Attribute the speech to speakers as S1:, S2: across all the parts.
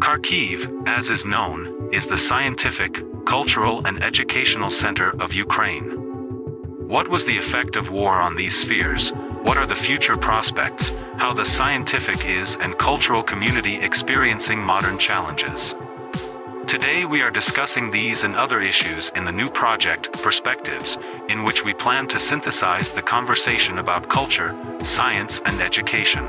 S1: Kharkiv, as is known, is the scientific, cultural and educational center of Ukraine. What was the effect of war on these spheres? What are the future prospects? How the scientific is and cultural community experiencing modern challenges? Today we are discussing these and other issues in the new project, Perspectives, in which we plan to synthesize the conversation about culture, science and education.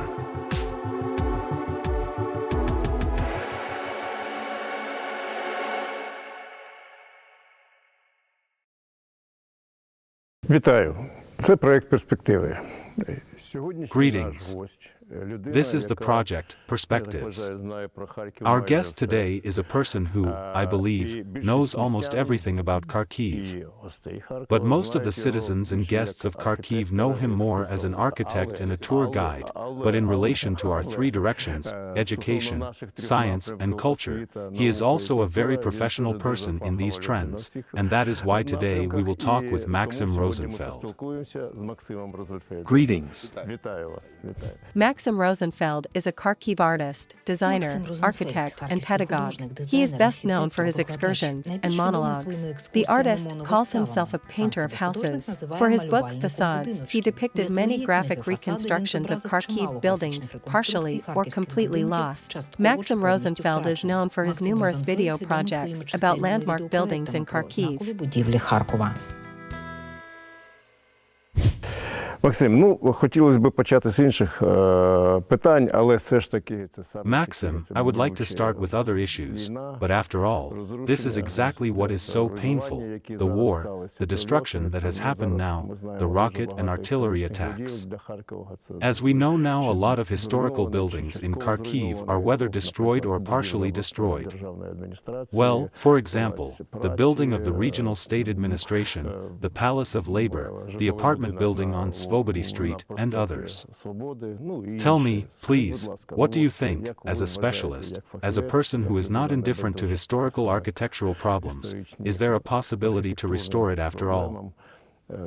S2: Вітаю! Це проект «Перспективи».
S1: Greetings. This is the project, Perspectives. Our guest today is a person who, I believe, knows almost everything about Kharkiv. But most of the citizens and guests of Kharkiv know him more as an architect and a tour guide, but in relation to our three directions, education, science and culture, he is also a very professional person in these trends, and that is why today we will talk with Maksym Rozenfeld.
S3: Greetings.
S4: Maksym Rozenfeld is a Kharkiv artist, designer, architect, and pedagogue. He is best known for his excursions and monologues. The artist calls himself a painter of houses. For his book Facades, he depicted many graphic reconstructions of Kharkiv buildings, partially or completely lost. Maksym Rozenfeld is known for his numerous video projects about landmark buildings in Kharkiv.
S2: Максим, хотілося б почати з інших питань, але все ж таки це саме...
S1: Maxim, I would like to start with other issues, but after all, this is exactly what is so painful, the war, the destruction that has happened now, the rocket and artillery attacks. As we know now, a lot of historical buildings in Kharkiv are whether destroyed or partially destroyed. Well, for example, the building of the regional state administration, the Palace of Labor, the apartment building on Svobody Street, and others. Tell me, please, what do you think, as a specialist, as a person who is not indifferent to historical architectural problems, is there a possibility to restore it after all?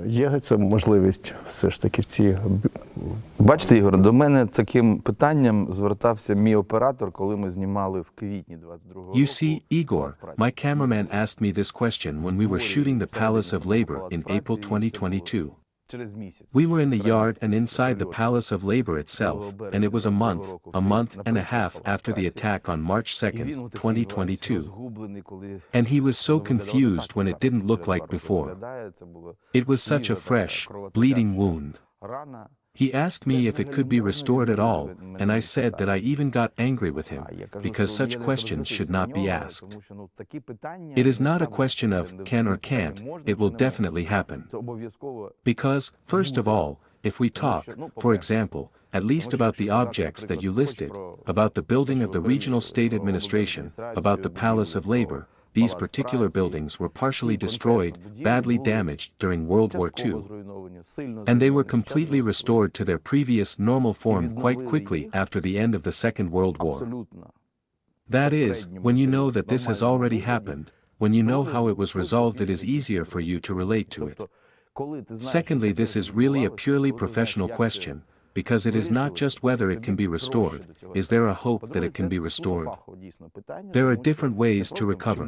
S2: Є ця можливість все ж таки в ці...
S3: Бачите, Ігор, до мене таким питанням звертався мій оператор, коли ми знімали в квітні 22 року.
S5: You see, Igor, my cameraman asked me this question when we were shooting the Palace of Labor in April 2022. We were in the yard and inside the Palace of Labor itself, and it was a month and a half after the attack on March 2nd, 2022. And he was so confused when it didn't look like before. It was such a fresh, bleeding wound. He asked me if it could be restored at all, and I said that I even got angry with him, because such questions should not be asked. It is not a question of can or can't, it will definitely happen. Because, first of all, if we talk, for example, at least about the objects that you listed, about the building of the regional state administration, about the Palace of Labor, these particular buildings were partially destroyed, badly damaged during World War II. And they were completely restored to their previous normal form quite quickly after the end of the Second World War. That is, when you know that this has already happened, when you know how it was resolved, it is easier for you to relate to it. Secondly, this is really a purely professional question, because it is not just whether it can be restored, is there a hope that it can be restored? There are different ways to recover.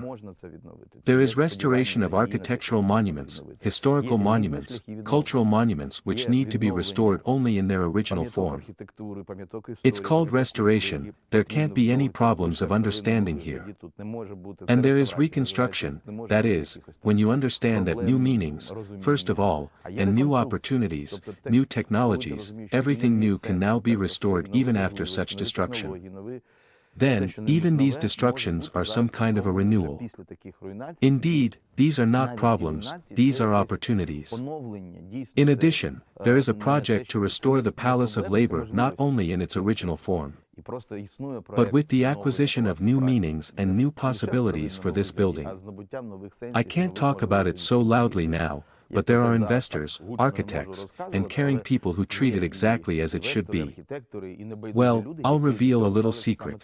S5: There is restoration of architectural monuments, historical monuments, cultural monuments which need to be restored only in their original form. It's called restoration, there can't be any problems of understanding here. And there is reconstruction, that is, when you understand that new meanings, first of all, and new opportunities, new technologies, everything new can now be restored even after such destruction. Then, even these destructions are some kind of a renewal. Indeed, these are not problems, these are opportunities. In addition, there is a project to restore the Palace of Labor not only in its original form, but with the acquisition of new meanings and new possibilities for this building. I can't talk about it so loudly now, but there are investors, architects, and caring people who treat it exactly as it should be. Well, I'll reveal a little secret.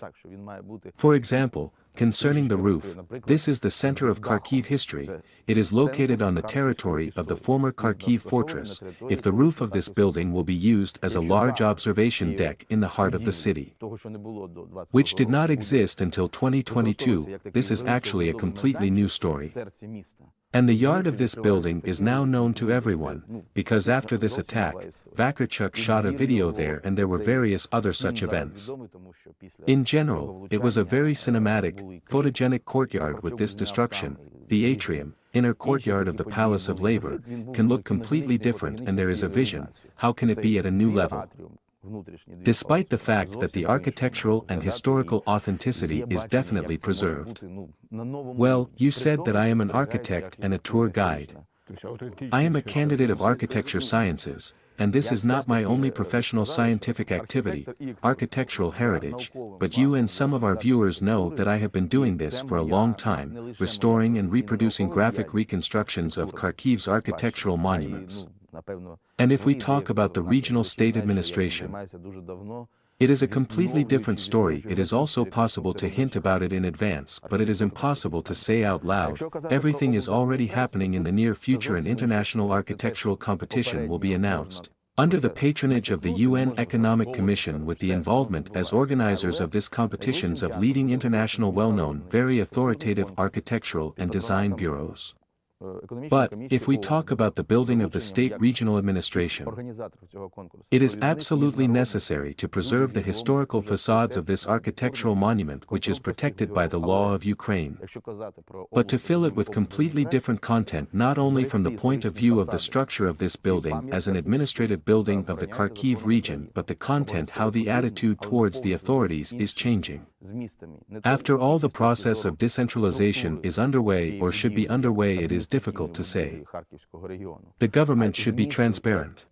S5: For example, Concerning the roof, this is the center of Kharkiv history. It is located on the territory of the former Kharkiv fortress. If the roof of this building will be used as a large observation deck in the heart of the city, which did not exist until 2022, this is actually a completely new story. And the yard of this building is now known to everyone, because after this attack, Vakarchuk shot a video there and there were various other such events. In general, it was a very cinematic, photogenic courtyard with this destruction. The atrium, inner courtyard of the Palace of Labor, can look completely different and there is a vision, how can it be at a new level? Despite the fact that the architectural and historical authenticity is definitely preserved. Well, you said that I am an architect and a tour guide. I am a candidate of architecture sciences, and this is not my only professional scientific activity, architectural heritage, but you and some of our viewers know that I have been doing this for a long time, restoring and reproducing graphic reconstructions of Kharkiv's architectural monuments. And if we talk about the regional state administration, it is a completely different story. It is also possible to hint about it in advance, but it is impossible to say out loud. Everything is already happening in the near future. An international architectural competition will be announced, under the patronage of the UN Economic Commission, with the involvement as organizers of this competitions of leading international well-known, very authoritative architectural and design bureaus. But, if we talk about the building of the state regional administration, it is absolutely necessary to preserve the historical facades of this architectural monument, which is protected by the law of Ukraine. But to fill it with completely different content, not only from the point of view of the structure of this building as an administrative building of the Kharkiv region, but the content, how the attitude towards the authorities is changing. After all, the process of decentralization is underway or should be underway. It is difficult to say. The government should be transparent.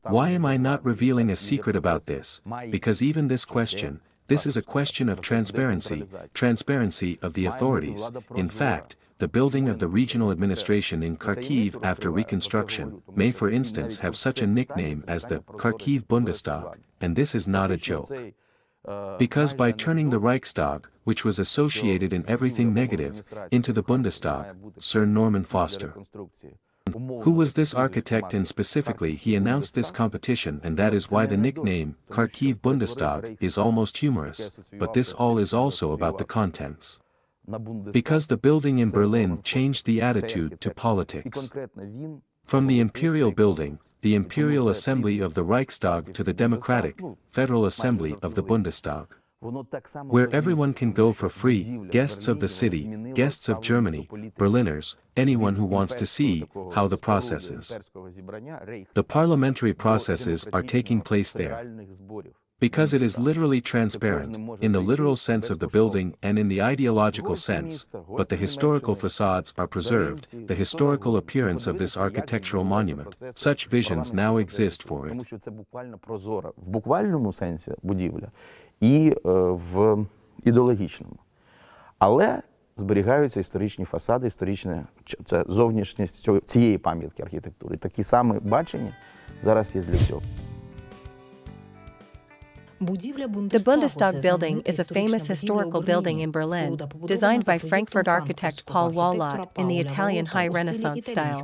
S5: Why am I not revealing a secret about this? Because even this question, this is a question of transparency, transparency of the authorities. In fact, the building of the regional administration in Kharkiv after reconstruction may, for instance, have such a nickname as the Kharkiv Bundestag, and this is not a joke. Because by turning the Reichstag, which was associated in everything negative, into the Bundestag, Sir Norman Foster, who was this architect, and specifically he announced this competition, and that is why the nickname, Kharkiv Bundestag, is almost humorous, but this all is also about the contents. Because the building in Berlin changed the attitude to politics. From the Imperial Building, the Imperial Assembly of the Reichstag, to the Democratic, Federal Assembly of the Bundestag, where everyone can go for free, guests of the city, guests of Germany, Berliners, anyone who wants to see how the processes, the parliamentary processes are taking place there. Because it is literally transparent, in the literal sense of the building and in the ideological sense, but the historical facades are preserved, the historical appearance of this architectural monument. Such visions now exist for it.
S3: В буквальному сенсі будівля і в ідеологічному. Але зберігаються історичні фасади, історична це зовнішність цієї пам'ятки архітектури. Такі самі бачення зараз є для цього.
S4: The Bundestag building is a famous historical building in Berlin, designed by Frankfurt architect Paul Wallot in the Italian High Renaissance style.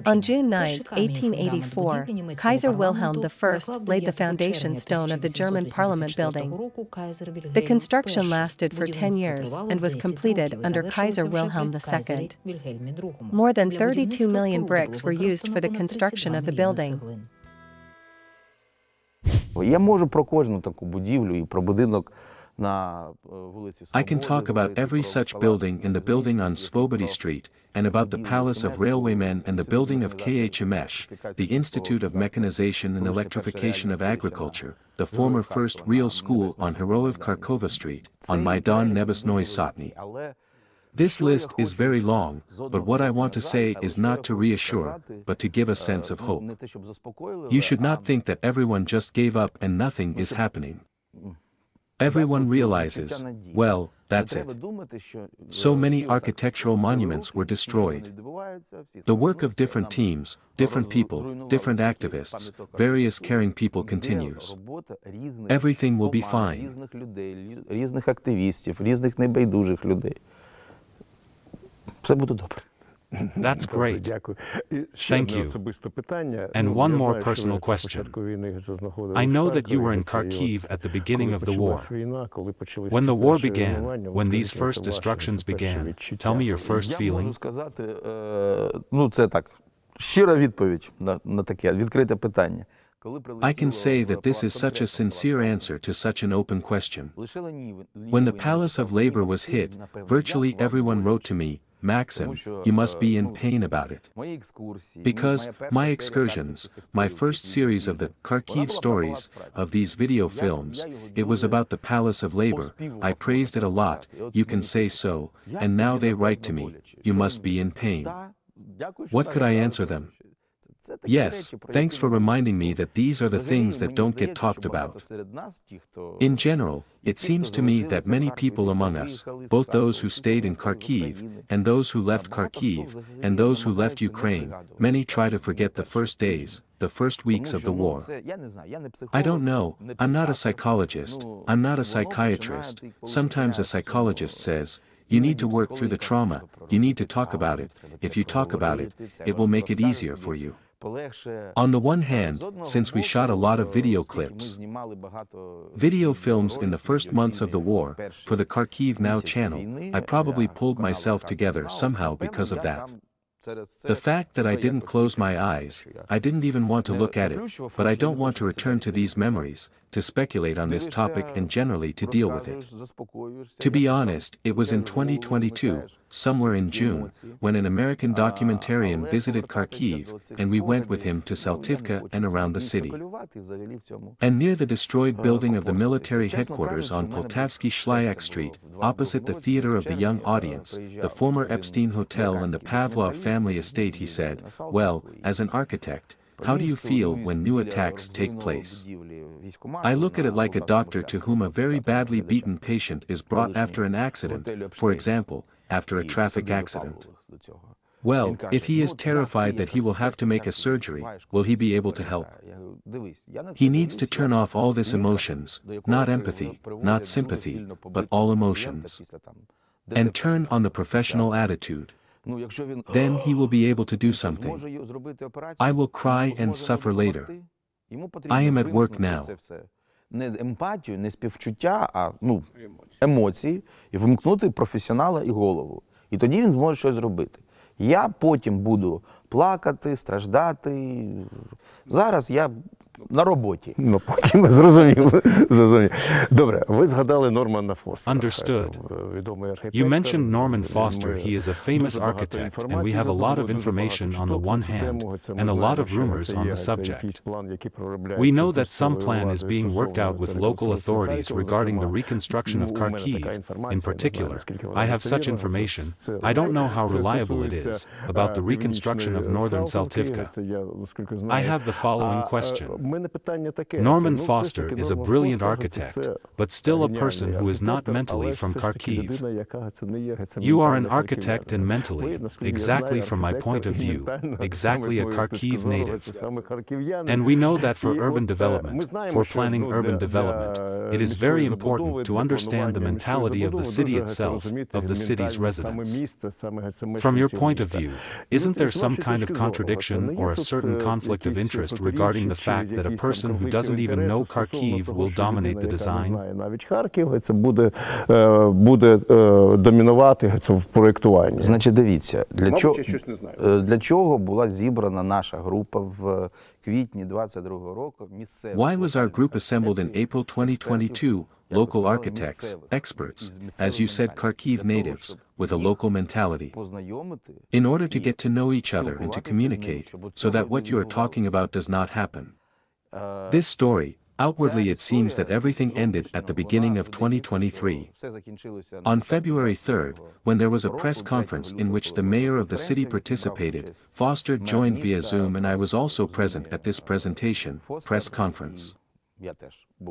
S4: On June 9, 1884, Kaiser Wilhelm I laid the foundation stone of the German Parliament building. The construction lasted for 10 years and was completed under Kaiser Wilhelm II. More than 32 million bricks were used for the construction of the building.
S3: Я можу про кожну таку будівлю і про будинок на вулиці Свободи.
S5: I can talk about every such building in the building on Svobody Street, and about the Palace of Railwaymen and the building of KHMESH, the Institute of Mechanization and Electrification of Agriculture, the former first real school on Heroiv Kharkova Street, on Maidan Nebesnoy Sotny. This list is very long, but what I want to say is not to reassure, but to give a sense of hope. You should not think that everyone just gave up and nothing is happening. Everyone realizes, well, that's it. So many architectural monuments were destroyed. The work of different teams, different people, different activists, various caring people continues. Everything will be fine.
S3: Різних активістів, різних небайдужих людей. Все буде добре.
S1: That's great.
S2: Дякую.
S1: Thank you. And one more personal question. I know that you were in Kharkiv at the beginning of the war. When the war began, when these first destructions began, tell me your first feeling.
S3: Це так, щира відповідь на таке відкрите питання.
S5: I can say that this is such a sincere answer to such an open question. When the Palace of Labor was hit, virtually everyone wrote to me, Maksym, you must be in pain about it. Because my excursions, my first series of the Kharkiv stories, of these video films, it was about the Palace of Labor, I praised it a lot, you can say so, and now they write to me, you must be in pain. What could I answer them? Yes, thanks for reminding me that these are the things that don't get talked about. In general, it seems to me that many people among us, both those who stayed in Kharkiv, and those who left Kharkiv, and those who left Ukraine, many try to forget the first days, the first weeks of the war. I don't know, I'm not a psychologist, I'm not a psychiatrist, sometimes a psychologist says, you need to work through the trauma, you need to talk about it, if you talk about it, it will make it easier for you. On the one hand, since we shot a lot of video clips, video films in the first months of the war, for the Kharkiv Now channel, I probably pulled myself together somehow because of that. The fact that I didn't close my eyes, I didn't even want to look at it, but I don't want to return to these memories, to speculate on this topic and generally to deal with it. To be honest, it was in 2022, somewhere in June, when an American documentarian visited Kharkiv, and we went with him to Saltivka and around the city. And near the destroyed building of the military headquarters on Poltavsky Shlyak Street, opposite the Theater of the Young Audience, the former Epstein Hotel and the Pavlov family estate, he said, well, as an architect, how do you feel when new attacks take place? I look at it like a doctor to whom a very badly beaten patient is brought after an accident, for example, after a traffic accident. Well, if he is terrified that he will have to make a surgery, will he be able to help? He needs to turn off all this emotions, not empathy, not sympathy, but all emotions. And turn on the professional attitude. Then he will be able to do something. I will cry and suffer later. I am at work now.
S3: Не емпатію, не співчуття, а емоції, і вимкнути професіонала і голову. І тоді він зможе щось зробити. Я потім буду плакати, страждати. Зараз я на роботі.
S2: Потім зрозумів. Добре, ви згадали Нормана Фостера.
S1: Understood. You mentioned Norman Foster. He is a famous architect, and we have a lot of information on the one hand, and a lot of rumors on the subject. We know that some plan is being worked out with local authorities regarding the reconstruction of Kharkiv. In particular, I have such information, I don't know how reliable it is, about the reconstruction of northern Saltivka. I have the following question. Norman Foster is a brilliant architect, but still a person who is not mentally from Kharkiv. You are an architect and mentally, exactly from my point of view, exactly a Kharkiv native. And we know that for urban development, for planning urban development, it is very important to understand the mentality of the city itself, of the city's residents. From your point of view, isn't there some kind of contradiction or a certain conflict of interest regarding the fact that a person who doesn't even know Kharkiv will dominate the design?
S3: Значить, дивіться, для чого була зібрана наша група в квітні 22-го року?
S5: Why was our group assembled in April 2022, local architects, experts, as you said, Kharkiv natives, with a local mentality, in order to get to know each other and to communicate, so that what you are talking about does not happen. This story, outwardly it seems that everything ended at the beginning of 2023. On February 3rd, when there was a press conference in which the mayor of the city participated, Foster joined via Zoom and I was also present at this press conference.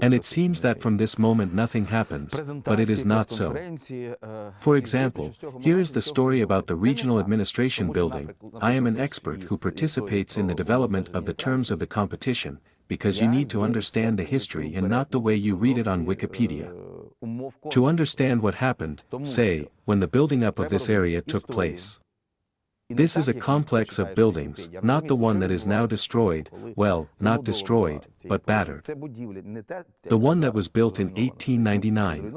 S5: And it seems that from this moment nothing happens, but it is not so. For example, here is the story about the regional administration building. I am an expert who participates in the development of the terms of the competition, because you need to understand the history and not the way you read it on Wikipedia. To understand what happened, say, when the building up of this area took place. This is a complex of buildings, not the one that is now destroyed, well, not destroyed, but battered. The one that was built in 1899.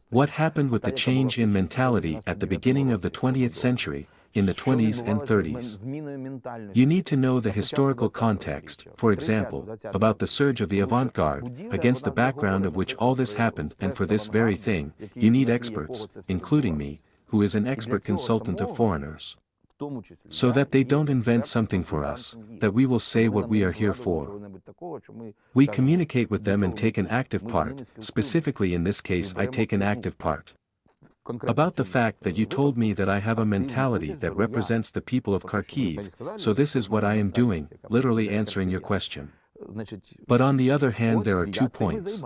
S5: What happened with the change in mentality at the beginning of the 20th century, in the 20s and 30s? You need to know the historical context, for example, about the surge of the avant-garde, against the background of which all this happened, and for this very thing, you need experts, including me, who is an expert consultant of foreigners. So that they don't invent something for us, that we will say what we are here for. We communicate with them and take an active part, specifically in this case I take an active part. About the fact that you told me that I have a mentality that represents the people of Kharkiv, so this is what I am doing, literally answering your question. But on the other hand there are 2 points.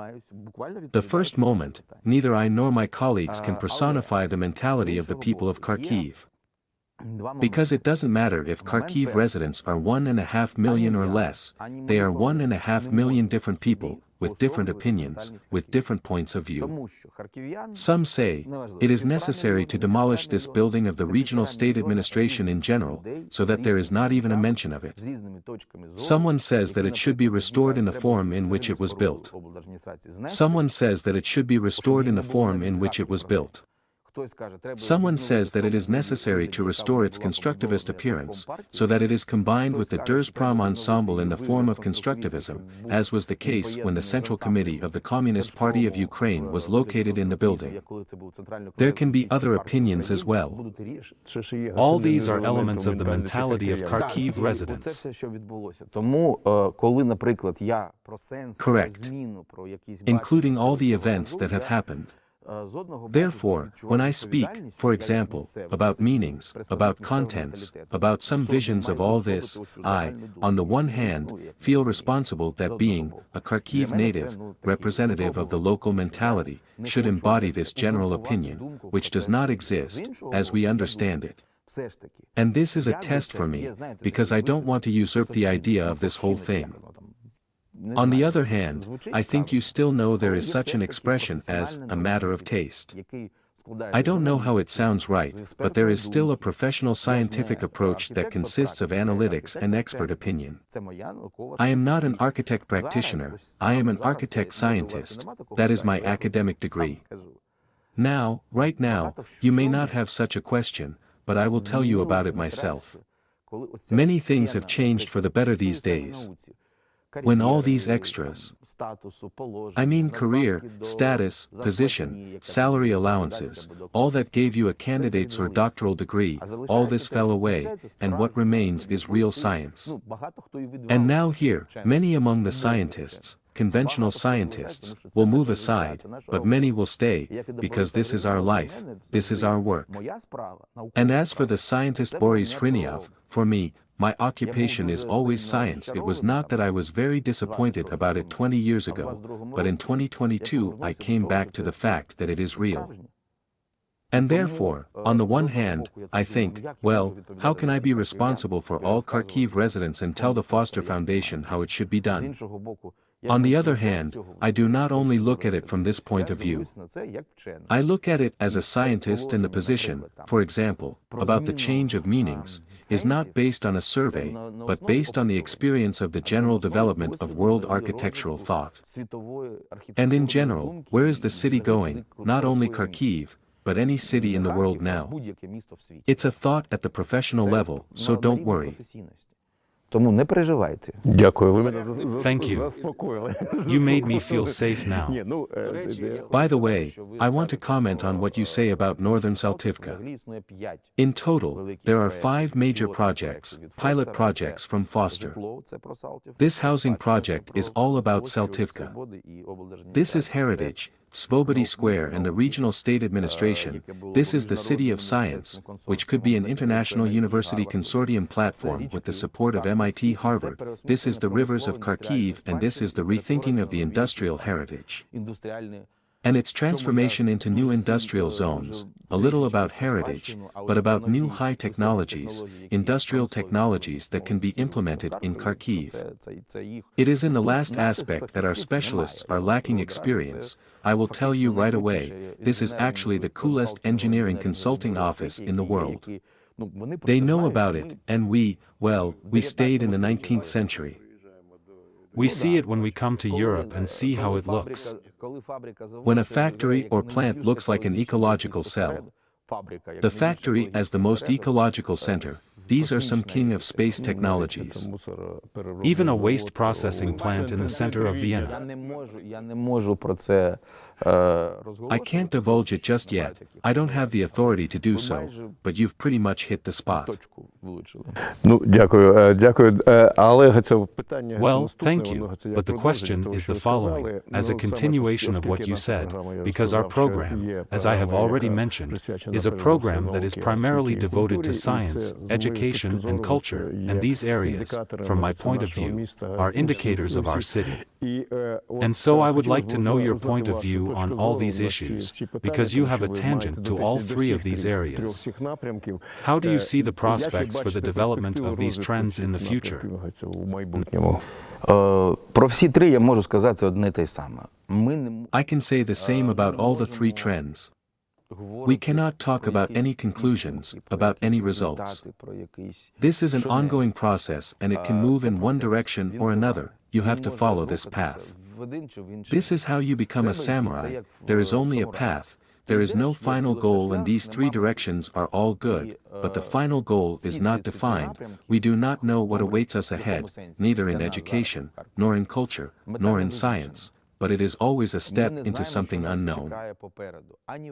S5: The first moment, neither I nor my colleagues can personify the mentality of the people of Kharkiv. Because it doesn't matter if Kharkiv residents are 1.5 million or less, they are 1.5 million different people, with different opinions, with different points of view. Some say, it is necessary to demolish this building of the regional state administration in general, so that there is not even a mention of it. Someone says that it should be restored in the form in which it was built. Someone says that it should be restored in the form in which it was built. Someone says that it is necessary to restore its constructivist appearance, so that it is combined with the Держпром ensemble in the form of constructivism, as was the case when the Central Committee of the Communist Party of Ukraine was located in the building. There can be other opinions as well.
S1: All these are elements of the mentality of Kharkiv residents.
S5: Correct. Including all the events that have happened. Therefore, when I speak, for example, about meanings, about contents, about some visions of all this, I, on the one hand, feel responsible that being a Kharkiv native, representative of the local mentality, should embody this general opinion, which does not exist, as we understand it. And this is a test for me, because I don't want to usurp the idea of this whole thing. On the other hand, I think you still know there is such an expression as a matter of taste. I don't know how it sounds right, but there is still a professional scientific approach that consists of analytics and expert opinion. I am not an architect practitioner, I am an architect scientist, that is my academic degree. Now, right now, you may not have such a question, but I will tell you about it myself. Many things have changed for the better these days. When all these extras, I mean career, status, position, salary allowances, all that gave you a candidate's or doctoral degree, all this fell away, and what remains is real science. And now here, many among the scientists, conventional scientists, will move aside, but many will stay, because this is our life, this is our work. And as for the scientist Boris Renewal, for me, my occupation is always science. It was not that I was very disappointed about it 20 years ago, but in 2022 I came back to the fact that it is real. And therefore, on the one hand, I think, well, how can I be responsible for all Kharkiv residents and tell the Foster Foundation how it should be done? On the other hand, I do not only look at it from this point of view. I look at it as a scientist, and the position, for example, about the change of meanings, is not based on a survey, but based on the experience of the general development of world architectural thought. And in general, where is the city going, not only Kharkiv, but any city in the world now? It's a thought at the professional level, so don't worry.
S1: Thank you. You made me feel safe now.
S5: By the way, I want to comment on what you say about Northern Saltivka. In total, there are 5 major projects, pilot projects from Foster. This housing project is all about Saltivka. This is heritage, Svobody Square and the regional state administration. This is the City of Science, which could be an international university consortium platform with the support of MIT Harvard. This is the rivers of Kharkiv, and this is the rethinking of the industrial heritage and its transformation into new industrial zones, a little about heritage, but about new high technologies, industrial technologies that can be implemented in Kharkiv. It is in the last aspect that our specialists are lacking experience. I will tell you right away, this is actually the coolest engineering consulting office in the world. They know about it, and we stayed in the 19th century.
S1: We see it when we come to Europe and see how it looks.
S5: When a factory or plant looks like an ecological cell, the factory as the most ecological center, these are some king of space technologies.
S1: Even a waste processing plant in the center of Vienna.
S5: I can't divulge it just yet, I don't have the authority to do so, but you've pretty much hit the spot.
S1: Well, thank you, but the question is the following, as a continuation of what you said, because our program, as I have already mentioned, is a program that is primarily devoted to science, education and culture, and these areas, from my point of view, are indicators of our city. And so I would like to know your point of view on all these issues, because you have a tangent to all three of these areas. How do you see the prospects for the development of these trends in the future?
S3: Про всі три я можу сказати одне те саме.
S5: I can say the same about all the three trends. We cannot talk about any conclusions, about any results. This is an ongoing process and it can move in one direction or another. You have to follow this path. This is how you become a samurai. There is only a path. There is no final goal and these three directions are all good, but the final goal is not defined. We do not know what awaits us ahead, neither in education, nor in culture, nor in science, but it is always a step into something unknown.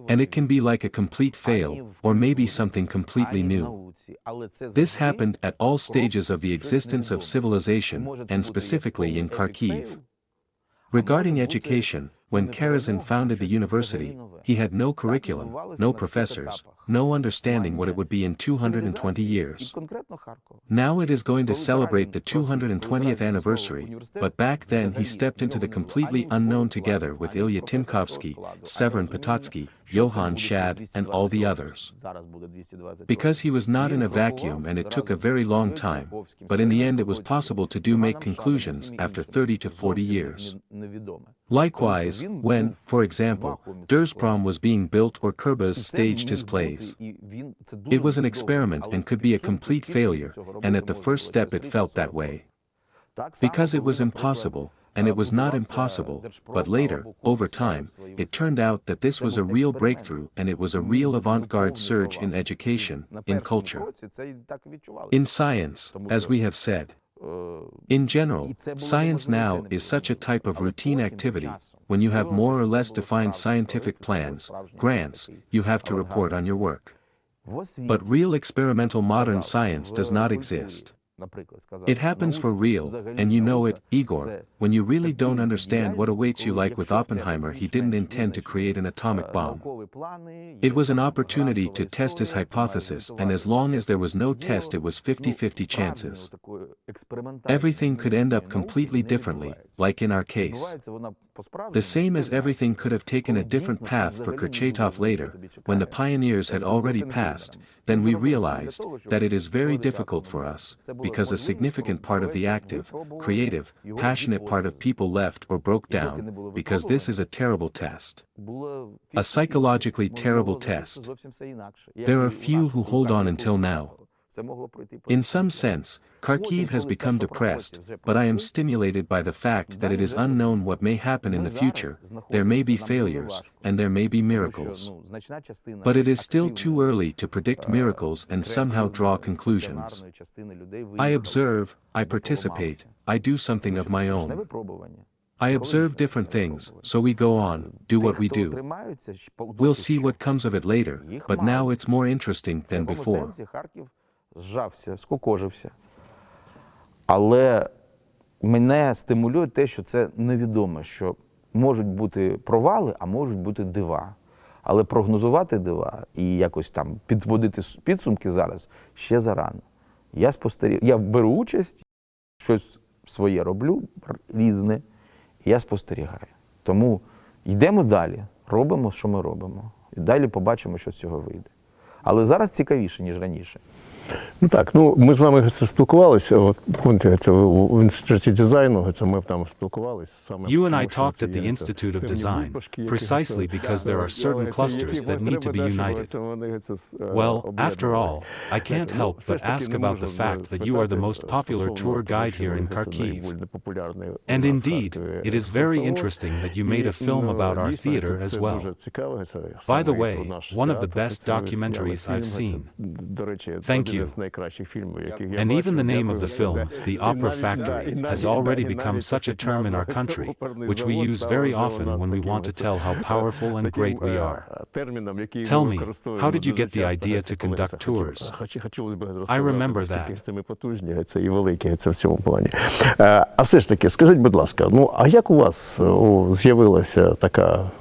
S5: And it can be like a complete fail, or maybe something completely new. This happened at all stages of the existence of civilization, and specifically in Kharkiv. Regarding education, when Karazin founded the university, he had no curriculum, no professors, no understanding what it would be in 220 years. Now it is going to celebrate the 220th anniversary, but back then he stepped into the completely unknown together with Ilya Timkovsky, Severin Pototsky, Johann Schad, and all the others. Because he was not in a vacuum and it took a very long time, but in the end it was possible to make conclusions after 30 to 40 years. Likewise, when, for example, Derzprom was being built or Kurbas staged his plays. It was an experiment and could be a complete failure, and at the first step it felt that way. Because it was impossible, and it was not impossible, but later, over time, it turned out that this was a real breakthrough and it was a real avant-garde surge in education, in culture. In science, as we have said. In general, science now is such a type of routine activity. When you have more or less defined scientific plans, grants, you have to report on your work. But real experimental modern science does not exist. It happens for real, and you know it, Igor, when you really don't understand what awaits you, like with Oppenheimer. He didn't intend to create an atomic bomb. It was an opportunity to test his hypothesis, and as long as there was no test it was 50-50 chances. Everything could end up completely differently, like in our case. The same as everything could have taken a different path for Kurchatov later, when the pioneers had already passed, then we realized that it is very difficult for us, because a significant part of the active, creative, passionate part of people left or broke down, because this is a terrible test. A psychologically terrible test. There are few who hold on until now. In some sense, Kharkiv has become depressed, but I am stimulated by the fact that it is unknown what may happen in the future. There may be failures, and there may be miracles. But it is still too early to predict miracles and somehow draw conclusions. I observe, I participate, I do something of my own. I observe different things, so we go on, do what we do. We'll see what comes of it later, but now it's more interesting than before.
S3: Зжався, скукожився. Але мене стимулює те, що це невідомо, що можуть бути провали, а можуть бути дива. Але прогнозувати дива і якось там підводити підсумки зараз ще зарано. Я беру участь, щось своє роблю, різне, і я спостерігаю. Тому йдемо далі, робимо, що ми робимо. І далі побачимо, що з цього вийде. Але зараз цікавіше, ніж раніше.
S2: Ну так, ми з вами спілкувалися, в інституті дизайну, ми там спілкувалися саме.
S1: You and I talked at the Institute of Design, precisely because there are certain clusters that need to be united. Well, after all, I can't help but ask about the fact that you are the most popular tour guide here in Kharkiv. And indeed, it is very interesting that you made a film about our theater as well. By the way, one of the best documentaries I've seen. Thank you. And even the name of the film, The Opera Factory, has already become such a term in our country, which we use very often when we want to tell how powerful and great we are. Tell me, how did you get the idea to conduct tours? I remember that.
S2: А все ж таки, скажіть, будь ласка, а як у вас з'явилася така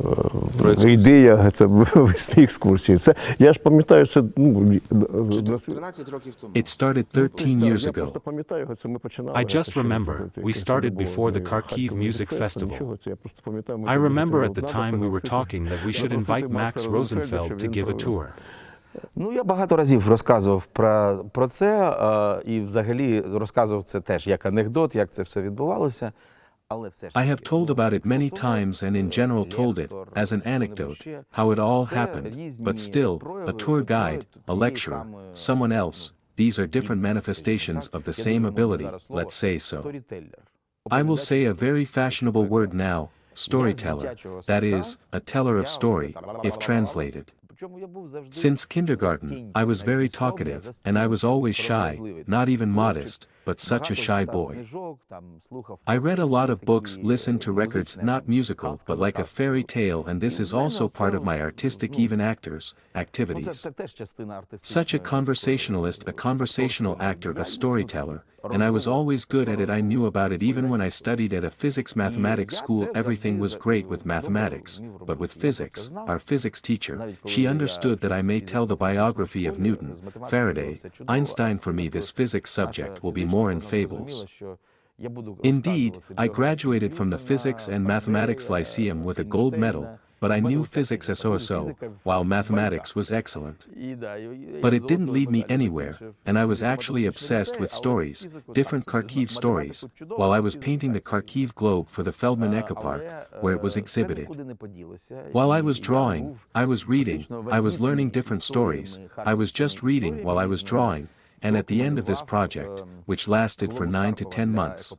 S2: ідея вести екскурсії? Це, я ж пам'ятаю, це
S3: 13 років тому.
S5: It started 13 years ago.
S1: I just remember, we started before the Kharkiv Music Festival. I remember at the time we were talking that we should invite Maksym Rozenfeld to give a tour.
S3: Я багато разів розказував про це, і взагалі розказував це теж як анекдот, як це все відбувалося.
S5: I have told about it many times and in general told it, as an anecdote, how it all happened, but still, a tour guide, a lecturer, someone else, these are different manifestations of the same ability, let's say so. I will say a very fashionable word now, storyteller, that is, a teller of story, if translated. Since kindergarten, I was very talkative, and I was always shy, not even modest, but such a shy boy. I read a lot of books, listened to records, not musical, but like a fairy tale, and this is also part of my artistic, even actors, activities. Such a conversationalist, a conversational actor, a storyteller, and I was always good at it. I knew about it even when I studied at a physics-mathematics school. Everything was great with mathematics, but with physics, our physics teacher, she understood that I may tell the biography of Newton, Faraday, Einstein. For me, this physics subject will be more in fables. Indeed, I graduated from the Physics and Mathematics Lyceum with a gold medal, but I knew physics so-so, while mathematics was excellent. But it didn't lead me anywhere, and I was actually obsessed with stories, different Kharkiv stories, while I was painting the Kharkiv globe for the Feldman Eco Park, where it was exhibited. While I was drawing, I was reading, I was learning different stories, I was just reading while I was drawing, and at the end of this project, which lasted for 9 to 10 months,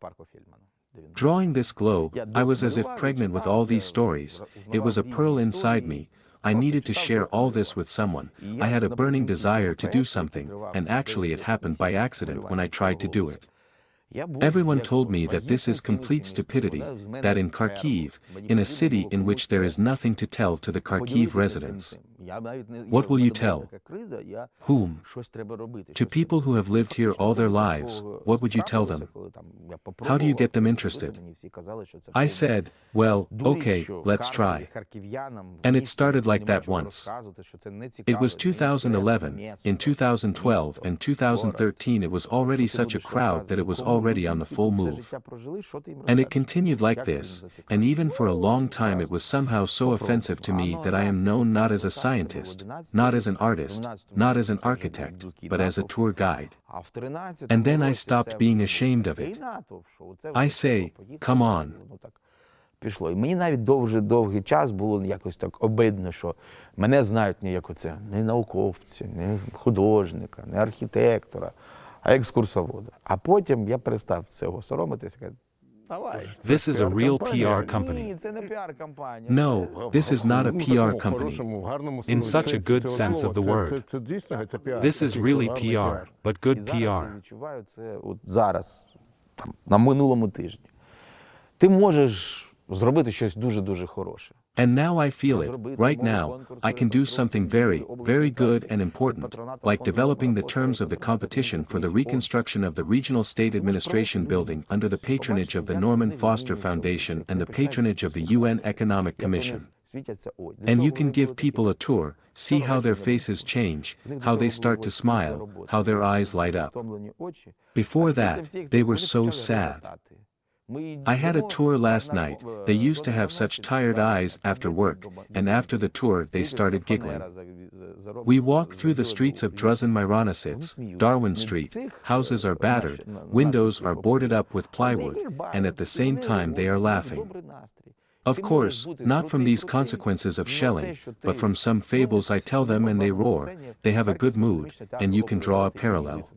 S5: drawing this globe, I was as if pregnant with all these stories. It was a pearl inside me. I needed to share all this with someone. I had a burning desire to do something, and actually it happened by accident when I tried to do it. Everyone told me that this is complete stupidity, that in Kharkiv, in a city in which there is nothing to tell to the Kharkiv residents. What will you tell? Whom? To people who have lived here all their lives, what would you tell them? How do you get them interested? I said, well, okay, let's try. And it started like that once. It was 2011, in 2012 and 2013 it was already such a crowd that it was already on the full move. And it continued like this, and even for a long time it was somehow so offensive to me that I am known not as a scientist, not as an artist, not as an architect, but as a tour guide. And then I stopped being ashamed of it. I say, come on.
S3: Пішло. І мені навіть довгий час було якось так обидно, що мене знають не як оце, не науковці, не художника, не архітектора, а екскурсовода. А потім я перестав цього соромитися.
S1: This is a real PR company.
S5: No, this is not a PR company.
S1: In such a good sense of the word. This is really PR, but good PR.
S3: Зараз, на минулому тижні. Ти можеш зробити щось дуже-дуже хороше.
S5: And now I feel it, right now, I can do something very, very good and important, like developing the terms of the competition for the reconstruction of the Regional State Administration building under the patronage of the Norman Foster Foundation and the patronage of the UN Economic Commission. And you can give people a tour, see how their faces change, how they start to smile, how their eyes light up. Before that, they were so sad. I had a tour last night, they used to have such tired eyes after work, and after the tour they started giggling. We walk through the streets of Drusen Myronosits, Darwin Street, houses are battered, windows are boarded up with plywood, and at the same time they are laughing. Of course, not from these consequences of shelling, but from some fables I tell them and they roar, they have a good mood, and you can draw a parallel.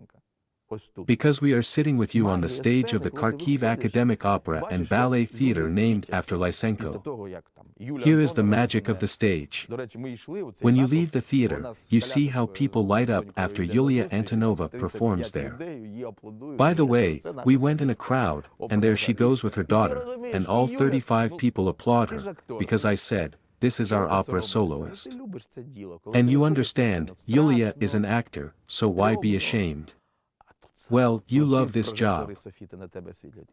S5: Because we are sitting with you on the stage of the Kharkiv Academic Opera and Ballet Theatre named after Lysenko. Here is the magic of the stage. When you leave the theater, you see how people light up after Yulia Antonova performs there. By the way, we went in a crowd, and there she goes with her daughter, and all 35 people applaud her, because I said, this is our opera soloist. And you understand, Yulia is an actor, so why be ashamed? Well, you love this job.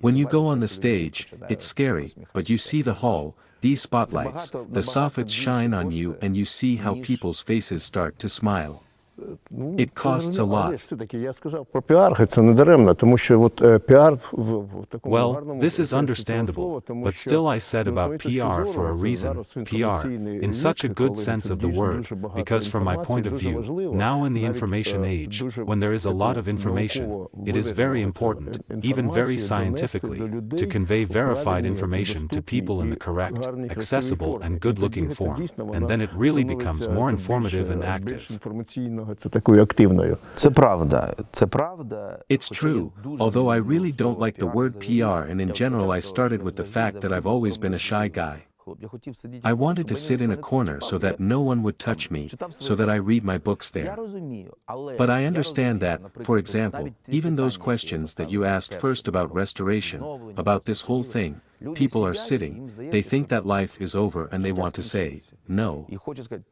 S5: When you go on the stage, it's scary, but you see the hall, these spotlights, the soffits shine on you and you see how people's faces start to smile. It costs a lot.
S1: Well, this is understandable, but still I said about PR for a reason, PR, in such a good sense of the word, because from my point of view, now in the information age, when there is a lot of information, it is very important, even very scientifically, to convey verified information to people in the correct, accessible and good-looking form, and then it really becomes more informative and active.
S5: It's true, although I really don't like the word PR, and in general I started with the fact that I've always been a shy guy. I wanted to sit in a corner so that no one would touch me, so that I read my books there. But I understand that, for example, even those questions that you asked first about restoration, about this whole thing, people are sitting, they think that life is over and they want to say, no.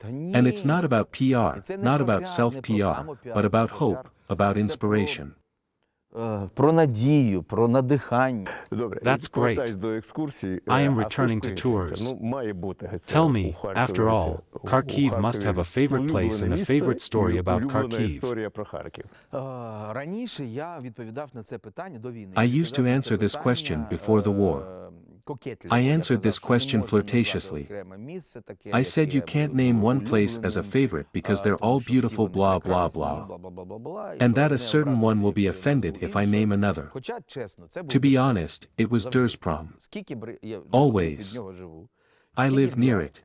S5: And it's not about PR, not about self-PR, but about hope, about inspiration.
S1: That's great. I am returning to tours. Tell me, after all, Kharkiv must have a favorite place and a favorite story about Kharkiv.
S5: I used to answer this question before the war. I answered this question flirtatiously. I said you can't name one place as a favorite because they're all beautiful blah blah blah. And that a certain one will be offended if I name another. To be honest, it was Dzierżprom. Always. I live near it.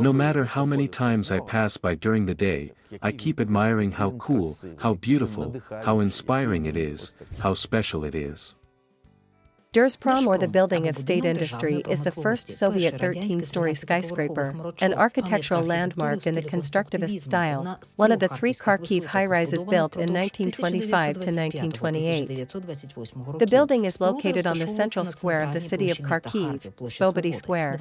S5: No matter how many times I pass by during the day, I keep admiring how cool, how beautiful, how inspiring it is, how special it is.
S4: Dzierżprom, or the Building of State Industry, is the first Soviet 13-story skyscraper, an architectural landmark in the constructivist style, one of the three Kharkiv high-rises built in 1925 to 1928. The building is located on the central square of the city of Kharkiv, Svobody Square.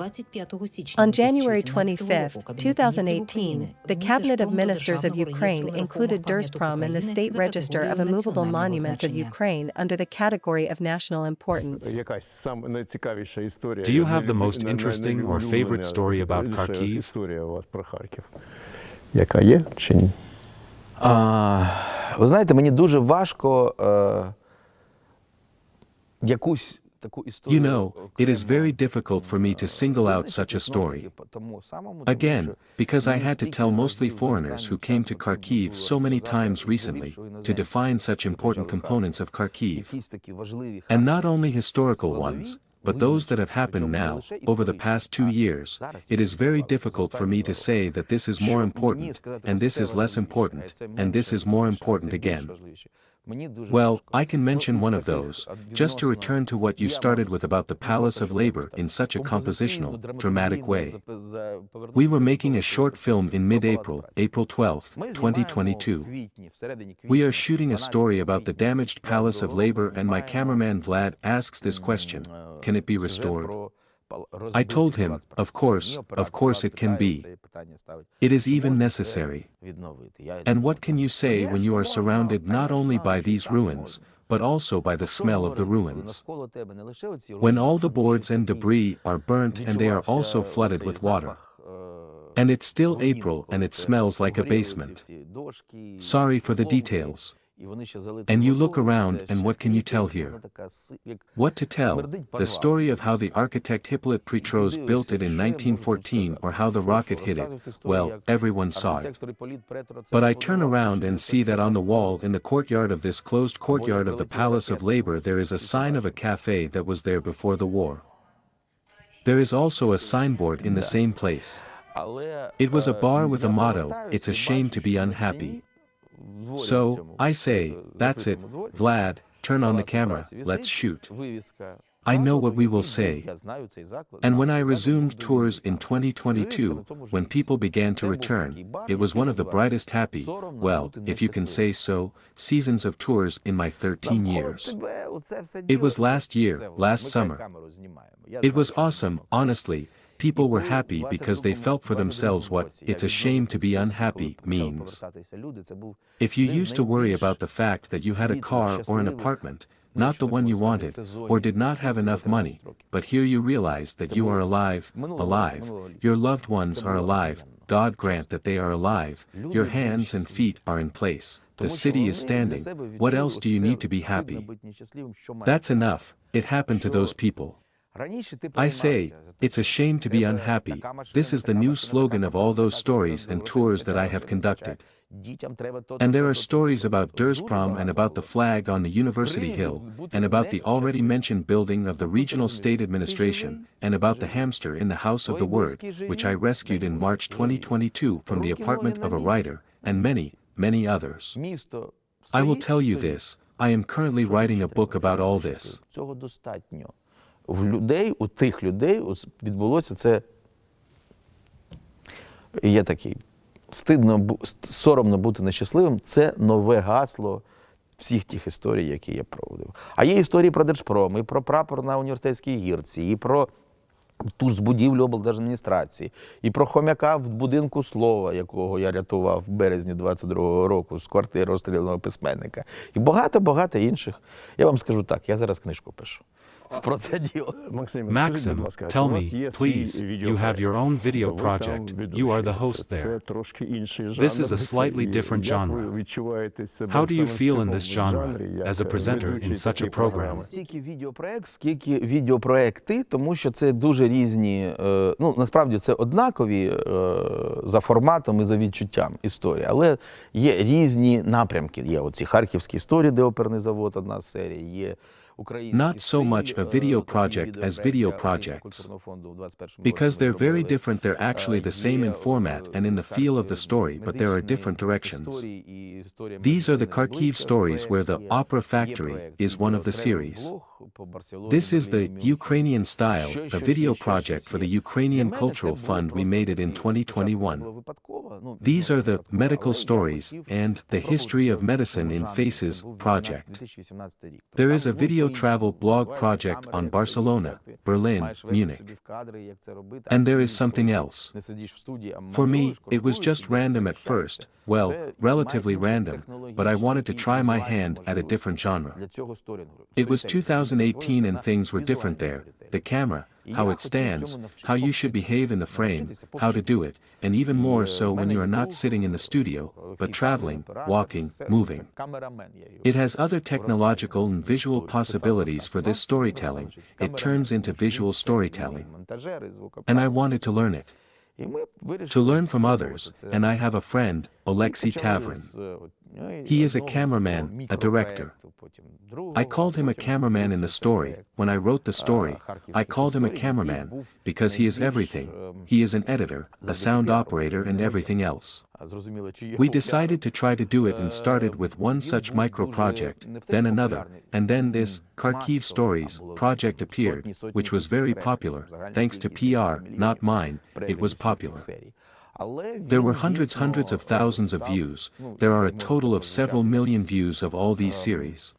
S4: On January 25, 2018, the Cabinet of Ministers of Ukraine included Dzierżprom in the State Register of Immovable Monuments of Ukraine under the category of national importance.
S1: Do you have the most interesting or favorite story about Kharkiv?
S3: Ви знаєте, мені дуже важко якусь таку історію.
S5: You know, it is very difficult for me to single out such a story. Again, because I had to tell mostly foreigners who came to Kharkiv so many times recently, to define such important components of Kharkiv. And not only historical ones, but those that have happened now, over the past 2 years, it is very difficult for me to say that this is more important, and this is less important, and this is more important again. Well, I can mention one of those, just to return to what you started with about the Palace of Labor in such a compositional, dramatic way. We were making a short film in mid-April, April 12, 2022. We are shooting a story about the damaged Palace of Labor and my cameraman Vlad asks this question, can it be restored? I told him, of course it can be. It is even necessary. And what can you say when you are surrounded not only by these ruins, but also by the smell of the ruins? When all the boards and debris are burnt and they are also flooded with water. And it's still April and it smells like a basement. Sorry for the details. And you look around and what can you tell here? What to tell? The story of how the architect Hippolyte Pétros built it in 1914 or how the rocket hit it, well, everyone saw it. But I turn around and see that on the wall in the courtyard of this closed courtyard of the Palace of Labor there is a sign of a cafe that was there before the war. There is also a signboard in the same place. It was a bar with a motto, "It's a shame to be unhappy." So, I say, that's it, Vlad, turn on the camera, let's shoot. I know what we will say. And when I resumed tours in 2022, when people began to return, it was one of the brightest happy, well, if you can say so, seasons of tours in my 13 years. It was last year, last summer. It was awesome, honestly. People were happy because they felt for themselves what "it's a shame to be unhappy" means. If you used to worry about the fact that you had a car or an apartment, not the one you wanted, or did not have enough money, but here you realize that you are alive, your loved ones are alive, God grant that they are alive, your hands and feet are in place, the city is standing, what else do you need to be happy? That's enough, it happened to those people. I say, it's a shame to be unhappy. This is the new slogan of all those stories and tours that I have conducted. And there are stories about Dersprom and about the flag on the University Hill, and about the already mentioned building of the regional state administration, and about the hamster in the House of the Word, which I rescued in March 2022 from the apartment of a writer, and many, many others. I will tell you this, I am currently writing a book about all this.
S3: У тих людей відбулося це, є такий, соромно бути нещасливим, це нове гасло всіх тих історій, які я проводив. А є історії про Держпром, і про прапор на університетській гірці, і про ту ж будівлю облдержадміністрації, і про хомяка в будинку слова, якого я рятував в березні 22-го року з квартири розстріляного письменника. І багато-багато інших. Я вам скажу так, я зараз книжку пишу.
S1: Maxim, tell me, please, you have your own video project, you are the host there. This is a slightly different genre. How do you feel in this genre, as a presenter in such a program?
S3: Стільки відеопроект, скільки відеопроекти, тому що це дуже різні, насправді це однакові за форматом і за відчуттям історії, але є різні напрямки. Є оці харківські історії, де оперний завод, одна з серій, є
S5: Not so much a video project as video projects. Because they're very different, they're actually the same in format and in the feel of the story, but there are different directions. These are the Kharkiv stories where the Opera Factory is one of the series. This is the Ukrainian style, the video project for the Ukrainian Cultural Fund. We made it in 2021. These are the medical stories and the history of medicine in faces project. There is a video travel blog project on Barcelona, Berlin, Munich. And there is something else. For me, it was just random at first, well, relatively random, but I wanted to try my hand at a different genre. It was 2018 and things were different there. The camera, how it stands, how you should behave in the frame, how to do it, and even more so when you are not sitting in the studio, but traveling, walking, moving. It has other technological and visual possibilities for this storytelling. It turns into visual storytelling. And I wanted to learn it. To learn from others, and I have a friend, Alexei Tavrin. He is a cameraman, a director. I called him a cameraman in the story. When I wrote the story, I called him a cameraman, because he is everything. He is an editor, a sound operator and everything else. We decided to try to do it and started with one such micro-project, then another, and then this, Kharkiv Stories, project appeared, which was very popular, thanks to PR, not mine, it was popular. There were hundreds of thousands of views, there are a total of several million views of all these series.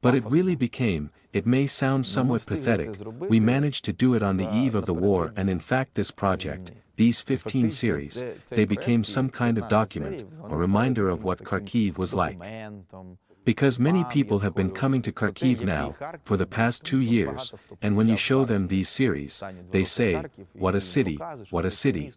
S5: But it really became, it may sound somewhat pathetic, we managed to do it on the eve of the war, and in fact this project, these 15 series, they became some kind of document, a reminder of what Kharkiv was like. Because many people have been coming to Kharkiv now, for the past 2 years, and when you show them these series, they say, what a city, what a city.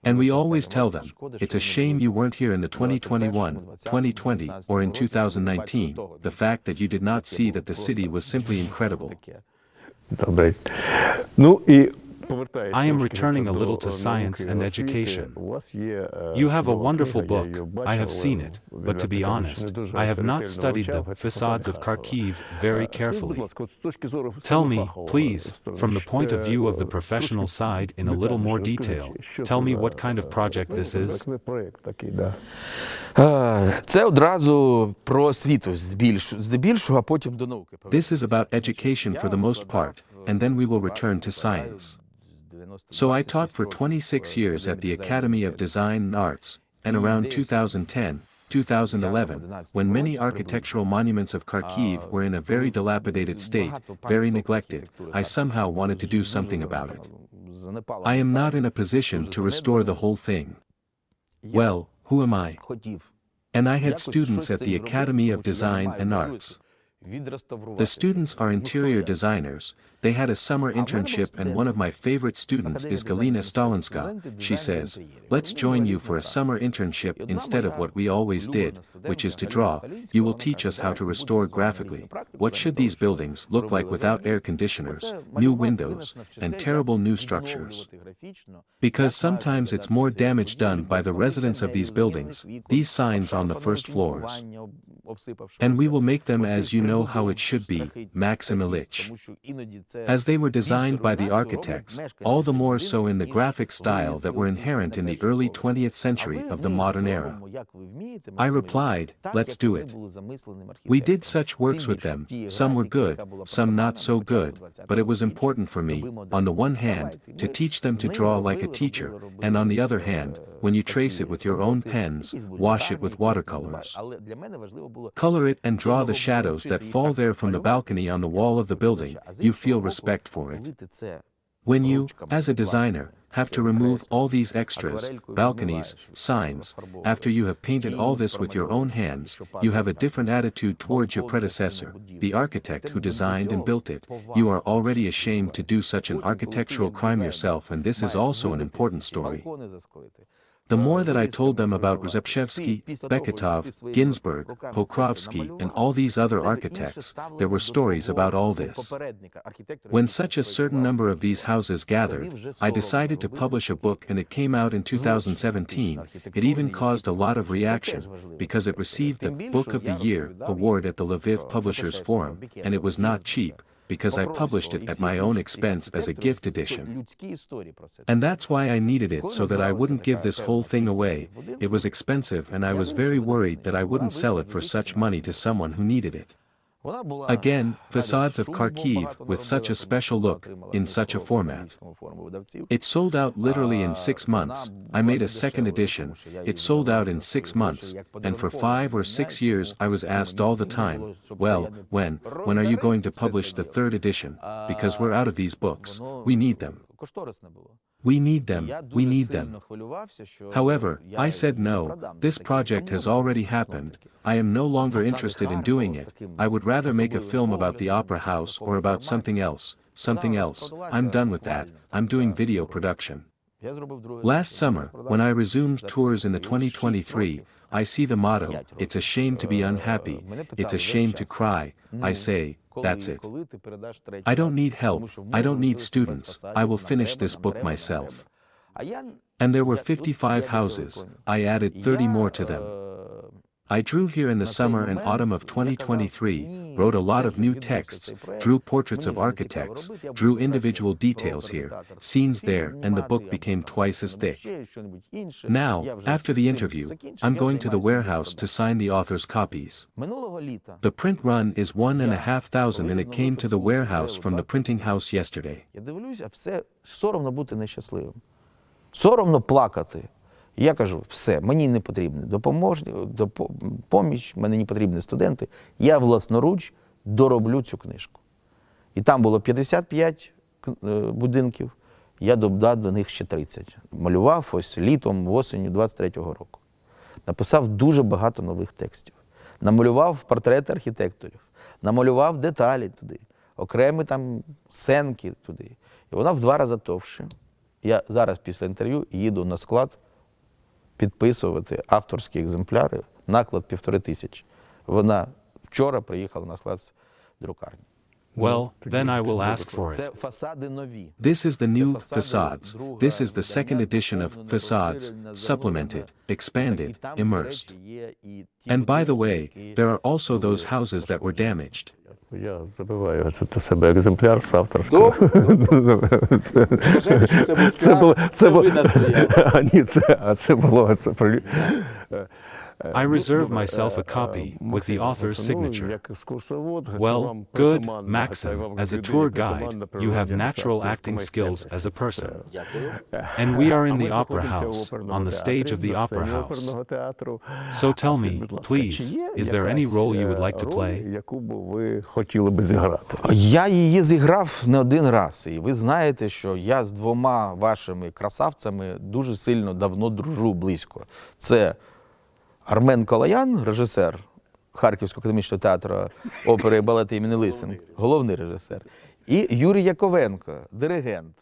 S5: And we always tell them, it's a shame you weren't here in the 2021, 2020, or in 2019, the fact that you did not see that the city was simply incredible.
S2: Добре. Ну і
S1: I am returning a little to science and education. You have a wonderful book, I have seen it, but to be honest, I have not studied the facades of Kharkiv very carefully. Tell me, please, from the point of view of the professional side in a little more detail, tell me what kind of project this is?
S3: Це одразу про освіту здебільшого, а потім до науки.
S5: This is about education for the most part, and then we will return to science. So I taught for 26 years at the Academy of Design and Arts, and around 2010, 2011, when many architectural monuments of Kharkiv were in a very dilapidated state, very neglected, I somehow wanted to do something about it. I am not in a position to restore the whole thing. Well, who am I? And I had students at the Academy of Design and Arts. The students are interior designers. They had a summer internship, and one of my favorite students is Galina Stalinska. She says, let's join you for a summer internship instead of what we always did, which is to draw. You will teach us how to restore graphically. What should these buildings look like without air conditioners, new windows, and terrible new structures? Because sometimes it's more damage done by the residents of these buildings, these signs on the first floors. And we will make them as you know how it should be, Maksym Ilyich. As they were designed by the architects, all the more so in the graphic style that were inherent in the early 20th century of the modern era. I replied, let's do it. We did such works with them, some were good, some not so good, but it was important for me, on the one hand, to teach them to draw like a teacher, and on the other hand, when you trace it with your own pens, wash it with watercolors. Color it and draw the shadows that fall there from the balcony on the wall of the building, you feel respect for it. When you, as a designer, have to remove all these extras, balconies, signs, after you have painted all this with your own hands, you have a different attitude towards your predecessor, the architect who designed and built it. You are already ashamed to do such an architectural crime yourself, and this is also an important story. The more that I told them about Rzeszewski, Beketov, Ginsberg, Pokrovsky, and all these other architects, there were stories about all this. When such a certain number of these houses gathered, I decided to publish a book, and it came out in 2017. It even caused a lot of reaction, because it received the Book of the Year award at the Lviv Publishers Forum, and it was not cheap, because I published it at my own expense as a gift edition. And that's why I needed it, so that I wouldn't give this whole thing away. It was expensive, and I was very worried that I wouldn't sell it for such money to someone who needed it. Again, facades of Kharkiv with such a special look, in such a format. It sold out literally in 6 months. I made a second edition, it sold out in 6 months, and for 5 or 6 years I was asked all the time, well, when are you going to publish the third edition? Because we're out of these books, we need them. We need them, we need them. However, I said no, this project has already happened, I am no longer interested in doing it, I would rather make a film about the opera house or about something else, I'm done with that, I'm doing video production. Last summer, when I resumed tours in the 2023, I see the motto, it's a shame to be unhappy, it's a shame to cry, I say, that's it. I don't need help, I don't need students, I will finish this book myself. And there were 55 houses, I added 30 more to them. I drew here in the summer and autumn of 2023, wrote a lot of new texts, drew portraits of architects, drew individual details here, scenes there, and the book became twice as thick. Now, after the interview, I'm going to the warehouse to sign the author's copies. The print run is 1,500 and it came to the warehouse from the printing house yesterday.
S3: Соромно плакати. Я кажу, все, мені не потрібна поміч, мені не потрібні студенти, я власноруч дороблю цю книжку. І там було 55 будинків, я додав до них ще 30. Малював ось літом, осінню 23-го року. Написав дуже багато нових текстів. Намалював портрети архітекторів, намалював деталі туди, окремі там сценки туди. І вона в 2 рази товще. Я зараз після інтерв'ю їду на склад підписувати авторські екземпляри, наклад 1500. Вона вчора приїхала на склад з друкарні.
S1: Well, then I will ask for
S3: Це
S1: it.
S3: фасади нові.
S5: This is the new facades. This is the second edition of facades, supplemented, expanded, immersed. And by the way, there are also those houses that were damaged.
S2: Я забиваю це до себе екземпляр з авторського. Це було.
S1: I reserve myself a copy with the author's signature. Well, good, Maksym, as a tour guide, you have natural acting skills as a person. And we are in the opera house, on the stage of the opera house. So tell me, please, is there any role you would like to play?
S2: Яку б ви хотіли би зіграти?
S3: Я її зіграв не один раз. І ви знаєте, що я з 2 вашими красавцями дуже сильно давно дружу близько. Це Армен Колоян, режисер Харківського академічного театру опери і балету імені Лисенка, головний режисер, і Юрій Яковенко, диригент.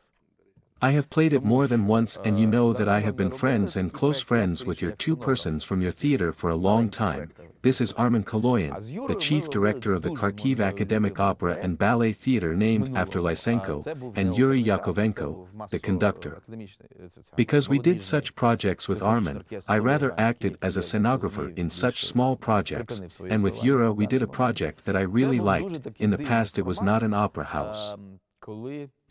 S5: I have played it more than once, and you know that I have been friends and close friends with your 2 persons from your theater for a long time. This is Armen Koloyan, the chief director of the Kharkiv Academic Opera and Ballet Theater named after Lysenko, and Yuri Yakovenko, the conductor. Because we did such projects with Armen, I rather acted as a scenographer in such small projects, and with Yura we did a project that I really liked. In the past it was not an opera house.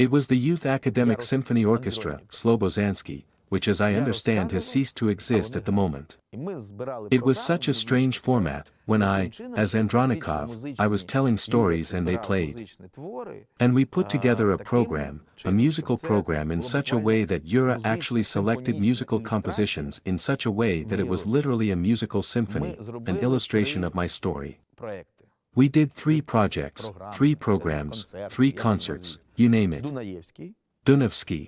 S5: It was the Youth Academic Symphony Orchestra, Slobozansky, which as I understand has ceased to exist at the moment. It was such a strange format, when I, as Andronikov, I was telling stories and they played. And we put together a program, a musical program in such a way that Yura actually selected musical compositions in such a way that it was literally a musical symphony, an illustration of my story. We did 3 projects, 3 programs, 3 concerts, you name it. Dunavsky.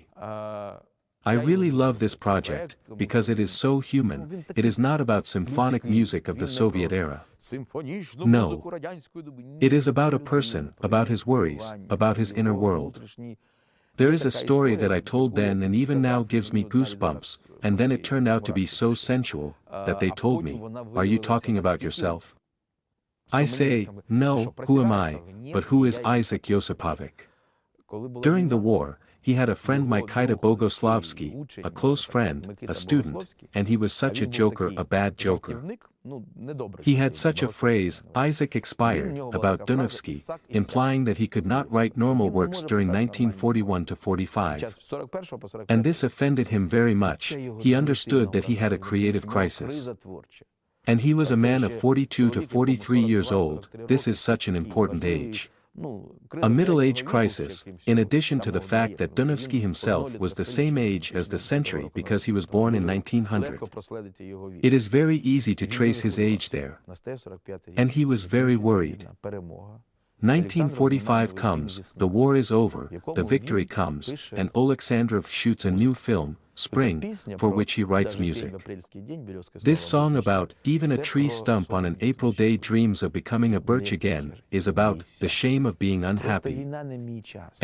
S5: I really love this project, because it is so human. It is not about symphonic music of the Soviet era. No. It is about a person, about his worries, about his inner world. There is a story that I told then and even now gives me goosebumps, and then it turned out to be so sensual, that they told me, "Are you talking about yourself?" I say, "No, who am I, but who is Isaac Yosipovic?" During the war, he had a friend Mikita Bogoslavsky, a close friend, a student, and he was such a joker, a bad joker. He had such a phrase, Isaac expired, about Dunavsky, implying that he could not write normal works during 1941 to 45. And this offended him very much. He understood that he had a creative crisis. And he was a man of 42 to 43 years old. This is such an important age. A middle-age crisis, in addition to the fact that Dunavsky himself was the same age as the century because he was born in 1900. It is very easy to trace his age there. And he was very worried. 1945 comes, the war is over, the victory comes, and Oleksandrov shoots a new film, Spring, for which he writes music. This song about, even a tree stump on an April day dreams of becoming a birch again, is about, the shame of being unhappy.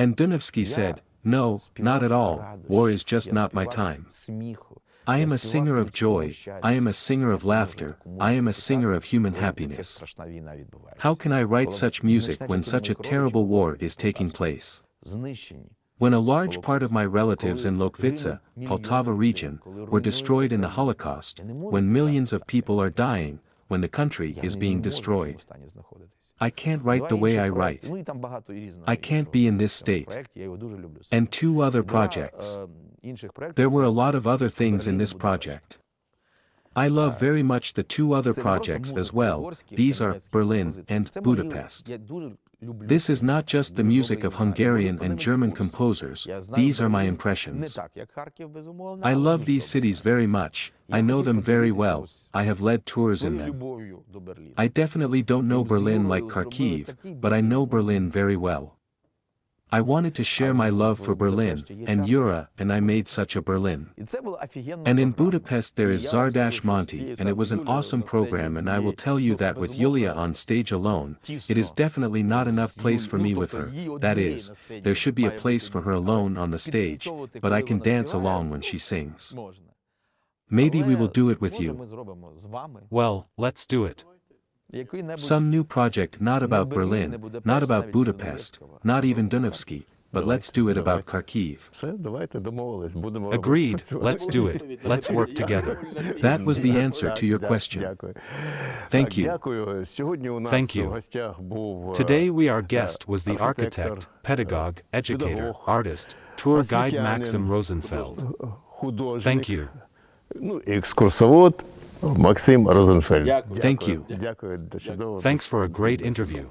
S5: And Dunavsky said, "No, not at all, war is just not my time. I am a singer of joy, I am a singer of laughter, I am a singer of human happiness. How can I write such music when such a terrible war is taking place?" When a large part of my relatives in Lokvitsa, Poltava region, were destroyed in the Holocaust, when millions of people are dying, when the country is being destroyed. I can't write the way I write. I can't be in this state. And 2 other projects. There were a lot of other things in this project. I love very much the 2 other projects as well, these are Berlin and Budapest. This is not just the music of Hungarian and German composers, these are my impressions. I love these cities very much, I know them very well, I have led tours in them. I definitely don't know Berlin like Kharkiv, but I know Berlin very well. I wanted to share my love for Berlin, and Jura, and I made such a Berlin. And in Budapest there is Zardash Monti, and it was an awesome program, and I will tell you that with Yulia on stage alone, it is definitely not enough place for me with her, that is, there should be a place for her alone on the stage, but I can dance along when she sings. Maybe we will do it with you.
S1: Well, let's do it.
S5: Some new project not about Berlin, not about Budapest, not even Dunavsky, but let's do it about Kharkiv.
S1: Agreed, let's do it, let's work together.
S5: That was the answer to your question. Thank you.
S1: Thank you. Today our guest was the architect, pedagogue, educator, artist, tour guide Maksym Rozenfeld. Thank you.
S2: Екскурсовод Maksym Rozenfeld.
S5: Thank you.
S1: Thanks for a great interview.